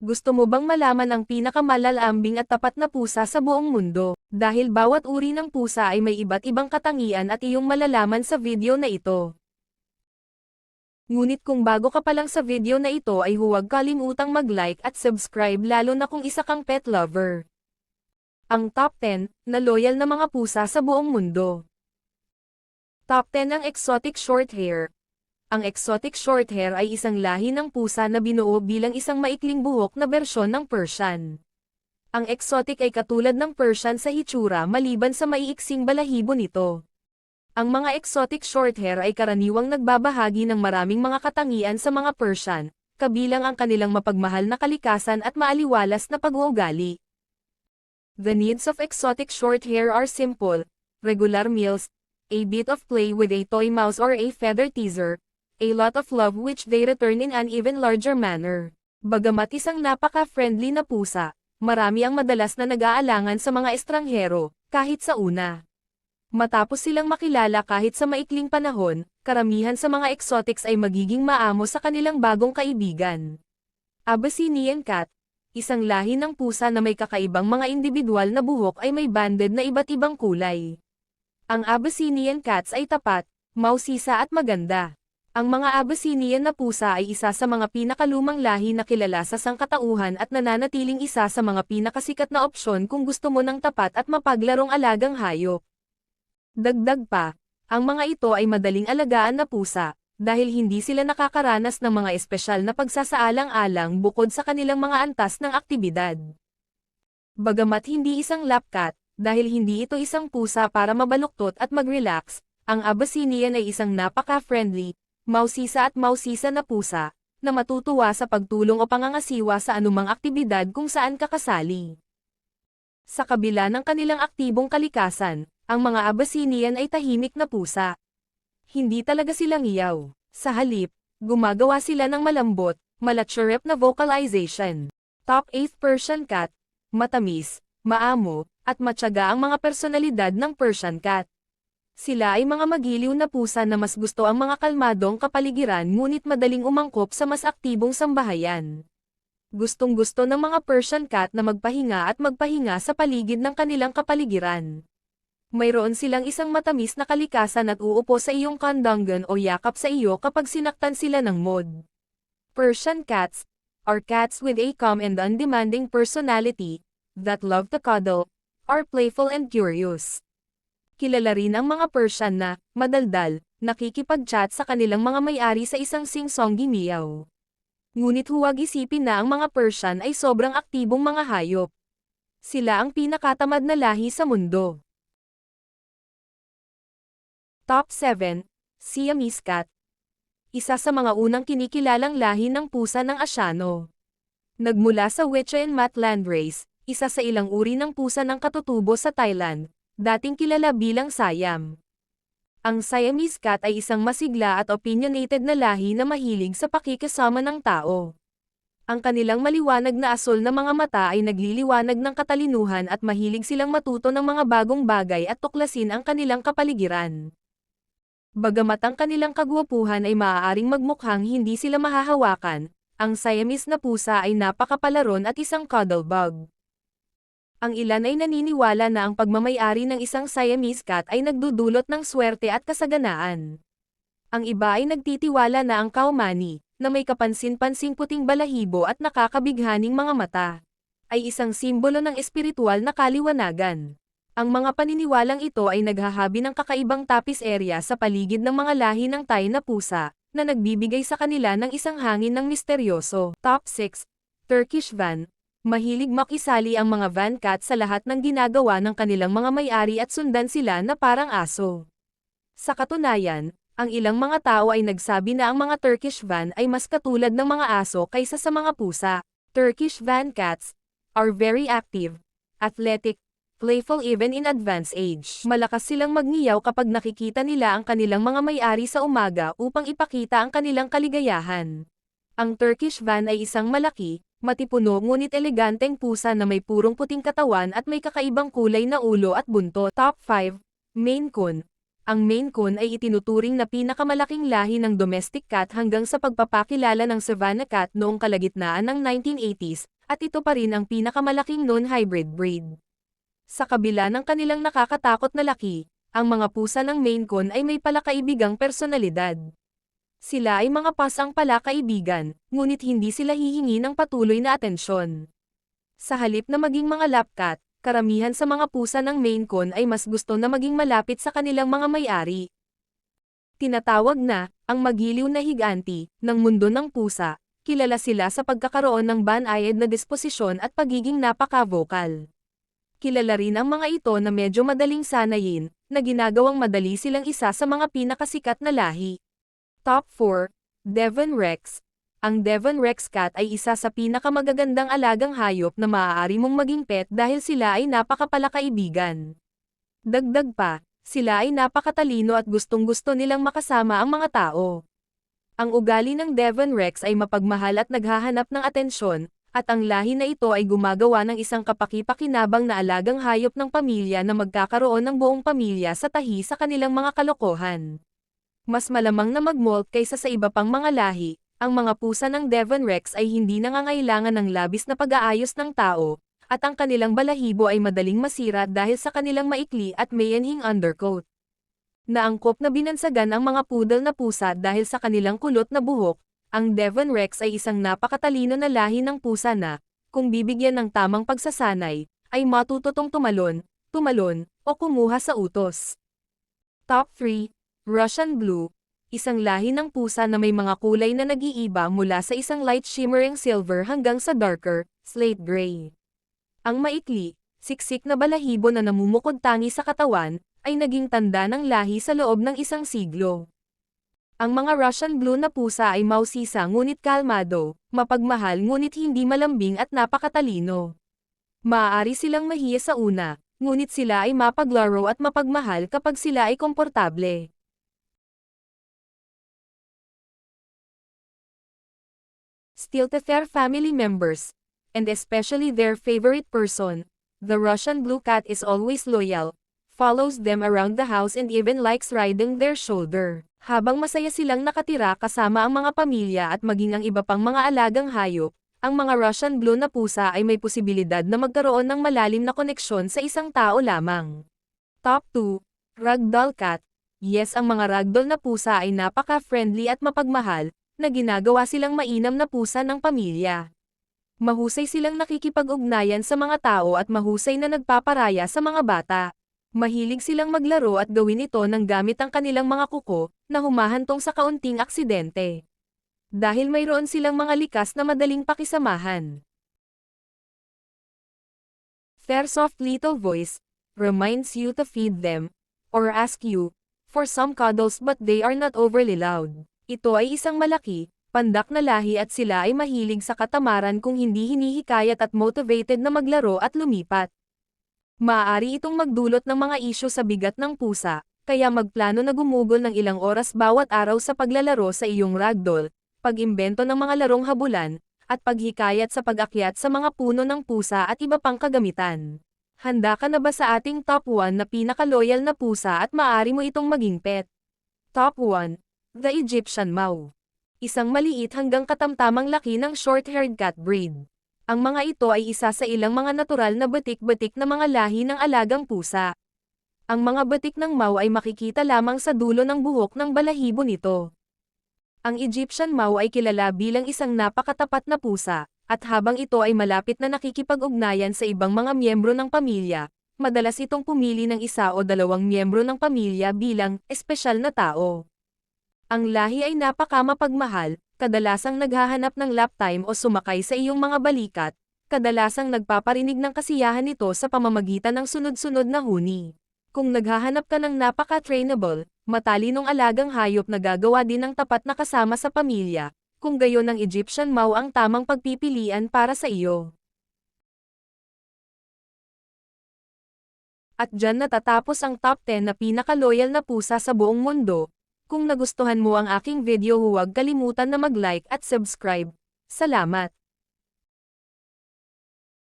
Gusto mo bang malaman ang pinakamalalambing at tapat na pusa sa buong mundo? Dahil bawat uri ng pusa ay may iba't ibang katangian at iyong malalaman sa video na ito. Ngunit kung bago ka pa lang sa video na ito ay huwag kalimutang mag-like at subscribe lalo na kung isa kang pet lover. Ang top 10 na loyal na mga pusa sa buong mundo. Top 10 ang Exotic Shorthair. Ang Exotic Shorthair ay isang lahi ng pusa na binuo bilang isang maikling buhok na bersyon ng Persian. Ang exotic ay katulad ng Persian sa hitsura maliban sa maiiksing balahibo nito. Ang mga Exotic Shorthair ay karaniwang nagbabahagi ng maraming mga katangian sa mga Persian, kabilang ang kanilang mapagmahal na kalikasan at maaliwalas na pag-uugali. The needs of Exotic Shorthair are simple: regular meals, a bit of play with a toy mouse or a feather teaser, a lot of love which they return in an even larger manner. Bagamat isang napaka-friendly na pusa, marami ang madalas na nag-aalangan sa mga estranghero, kahit sa una. Matapos silang makilala kahit sa maikling panahon, karamihan sa mga exotics ay magiging maamo sa kanilang bagong kaibigan. Abyssinian Cat, isang lahi ng pusa na may kakaibang mga individual na buhok ay may banded na iba't ibang kulay. Ang Abyssinian Cats ay tapat, mausisa at maganda. Ang mga Abyssinian na pusa ay isa sa mga pinakalumang lahi na kilala sa sangkatauhan at nananatiling isa sa mga pinakasikat na opsyon kung gusto mo ng tapat at mapaglarong alagang hayop. Dagdag pa, ang mga ito ay madaling alagaan na pusa, dahil hindi sila nakakaranas ng mga espesyal na pagsasaalang-alang bukod sa kanilang mga antas ng aktibidad. Bagamat hindi isang lap cat, dahil hindi ito isang pusa para mabaluktot at mag-relax, ang Abyssinian ay isang napaka-friendly, mausisa at mausisa na pusa, na matutuwa sa pagtulong o pangangasiwa sa anumang aktibidad kung saan kakasali. Sa kabila ng kanilang aktibong kalikasan, ang mga Abyssinian ay tahimik na pusa. Hindi talaga silang iyaw. Sa halip, gumagawa sila ng malambot, malatsurep na vocalization. Top 8 Persian Cat. Matamis, maamo, at matyaga ang mga personalidad ng Persian Cat. Sila ay mga magiliw na pusa na mas gusto ang mga kalmadong kapaligiran ngunit madaling umangkop sa mas aktibong sambahayan. Gustong-gusto ng mga Persian Cat na magpahinga at magpahinga sa paligid ng kanilang kapaligiran. Mayroon silang isang matamis na kalikasan at uupo sa iyong kandanggan o yakap sa iyo kapag sinaktan sila ng mod. Persian Cats are cats with a calm and undemanding personality that love to cuddle, are playful and curious. Kilala rin ang mga Persian na madaldal, nakikipag-chat sa kanilang mga may-ari sa isang sing-songy meow. Ngunit huwag isipin na ang mga Persian ay sobrang aktibong mga hayop. Sila ang pinakatamad na lahi sa mundo. Top 7 Siamese Cat. Isa sa mga unang kinikilalang lahi ng pusa ng Asiano. Nagmula sa Wet'suwet'en landrace, isa sa ilang uri ng pusa ng katutubo sa Thailand, dating kilala bilang Siam. Ang Siamese Cat ay isang masigla at opinionated na lahi na mahilig sa pakikisama ng tao. Ang kanilang maliwanag na asul na mga mata ay nagliliwanag ng katalinuhan at mahilig silang matuto ng mga bagong bagay at tuklasin ang kanilang kapaligiran. Bagamat ang kanilang kagwapuhan ay maaaring magmukhang hindi sila mahahawakan, ang Siamese na pusa ay napakapalaron at isang cuddle bug. Ang ilan ay naniniwala na ang pagmamay-ari ng isang Siamese Cat ay nagdudulot ng swerte at kasaganaan. Ang iba ay nagtitiwala na ang Kaumani, na may kapansin-pansing puting balahibo at nakakabighaning mga mata, ay isang simbolo ng espiritual na kaliwanagan. Ang mga paniniwalang ito ay naghahabi ng kakaibang tapis area sa paligid ng mga lahi ng Thai na pusa, na nagbibigay sa kanila ng isang hangin ng misteryoso. Top 6 Turkish Van. Mahilig makisali ang mga van cat sa lahat ng ginagawa ng kanilang mga may-ari at sundan sila na parang aso. Sa katunayan, ang ilang mga tao ay nagsabi na ang mga Turkish van ay mas katulad ng mga aso kaysa sa mga pusa. Turkish van cats are very active, athletic, playful even in advanced age. Malakas silang magngiyaw kapag nakikita nila ang kanilang mga may-ari sa umaga upang ipakita ang kanilang kaligayahan. Ang Turkish van ay isang malaki, matipuno ngunit eleganteng pusa na may purong puting katawan at may kakaibang kulay na ulo at buntot. Top 5 Maine Coon. Ang Maine Coon ay itinuturing na pinakamalaking lahi ng domestic cat hanggang sa pagpapakilala ng Savannah Cat noong kalagitnaan ng 1980s, at ito pa rin ang pinakamalaking non-hybrid breed. Sa kabila ng kanilang nakakatakot na laki, ang mga pusa ng Maine Coon ay may palakaibigang personalidad. Sila ay mga pasang palakaibigan, ngunit hindi sila hihingi ng patuloy na atensyon. Sa halip na maging mga lapcat, karamihan sa mga pusa ng Maine Coon ay mas gusto na maging malapit sa kanilang mga may-ari. Tinatawag na, ang magiliw na higanti, ng mundo ng pusa, kilala sila sa pagkakaroon ng banayad na disposisyon at pagiging napaka-vocal. Kilala rin ang mga ito na medyo madaling sanayin, na ginagawang madali silang isa sa mga pinakasikat na lahi. Top 4, Devon Rex. Ang Devon Rex Cat ay isa sa pinakamagagandang alagang hayop na maaari mong maging pet dahil sila ay napakapalakaibigan. Dagdag pa, sila ay napakatalino at gustong-gusto nilang makasama ang mga tao. Ang ugali ng Devon Rex ay mapagmahal at naghahanap ng atensyon, at ang lahi na ito ay gumagawa ng isang kapaki-pakinabang na alagang hayop ng pamilya na magkakaroon ng buong pamilya sa tahi sa kanilang mga kalokohan. Mas malamang na mag-molt kaysa sa iba pang mga lahi. Ang mga pusa ng Devon Rex ay hindi nangangailangan ng labis na pag-aayos ng tao, at ang kanilang balahibo ay madaling masira dahil sa kanilang maikli at mayanhing undercoat. Naangkop na binansagan ang mga poodle na pusa dahil sa kanilang kulot na buhok. Ang Devon Rex ay isang napakatalino na lahi ng pusa na, kung bibigyan ng tamang pagsasanay, ay matututong tumalon, o kumuha sa utos. Top 3, Russian Blue. Isang lahi ng pusa na may mga kulay na nag-iiba mula sa isang light shimmering silver hanggang sa darker, slate gray. Ang maikli, siksik na balahibo na namumukod tangi sa katawan, ay naging tanda ng lahi sa loob ng isang siglo. Ang mga Russian Blue na pusa ay mausisa ngunit kalmado, mapagmahal ngunit hindi malambing at napakatalino. Maaari silang mahiya sa una, ngunit sila ay mapaglaro at mapagmahal kapag sila ay komportable. Stiltifer family members, and especially their favorite person, the Russian Blue Cat is always loyal, follows them around the house and even likes riding their shoulder. Habang masaya silang nakatira kasama ang mga pamilya at maging ang iba pang mga alagang hayop, ang mga Russian Blue na pusa ay may posibilidad na magkaroon ng malalim na koneksyon sa isang tao lamang. Top 2, Ragdoll Cat. Yes, ang mga ragdoll na pusa ay napaka-friendly at mapagmahal, na ginagawa silang mainam na pusa ng pamilya. Mahusay silang nakikipag-ugnayan sa mga tao at mahusay na nagpaparaya sa mga bata. Mahilig silang maglaro at gawin ito ng gamit ang kanilang mga kuko, na humahantong sa kaunting aksidente. Dahil mayroon silang mga likas na madaling pakisamahan. Their soft little voice reminds you to feed them, or ask you for some cuddles, but they are not overly loud. Ito ay isang malaki, pandak na lahi at sila ay mahilig sa katamaran kung hindi hinihikayat at motivated na maglaro at lumipat. Maaari itong magdulot ng mga isyu sa bigat ng pusa, kaya magplano na gumugol ng ilang oras bawat araw sa paglalaro sa iyong ragdoll, pag-imbento ng mga larong habulan, at paghikayat sa pag-akyat sa mga puno ng pusa at iba pang kagamitan. Handa ka na ba sa ating top 1 na pinaka-loyal na pusa at maaari mo itong maging pet? Top 1. The Egyptian Mau. Isang maliit hanggang katamtamang laki ng short-haired cat breed. Ang mga ito ay isa sa ilang mga natural na batik-batik na mga lahi ng alagang pusa. Ang mga batik ng Mau ay makikita lamang sa dulo ng buhok ng balahibo nito. Ang Egyptian Mau ay kilala bilang isang napakatapat na pusa, at habang ito ay malapit na nakikipag-ugnayan sa ibang mga miyembro ng pamilya, madalas itong pumili ng isa o dalawang miyembro ng pamilya bilang espesyal na tao. Ang lahi ay napakamapagmahal, kadalasang naghahanap ng lap time o sumakay sa iyong mga balikat, kadalasang nagpaparinig ng kasiyahan nito sa pamamagitan ng sunod-sunod na huni. Kung naghahanap ka ng napaka-trainable, matalinong alagang hayop na gagawa din ng tapat na kasama sa pamilya, kung gayon ang Egyptian Mau ang tamang pagpipilian para sa iyo. At dyan natatapos ang top 10 na pinaka-loyal na pusa sa buong mundo. Kung nagustuhan mo ang aking video, huwag kalimutan na mag-like at subscribe. Salamat!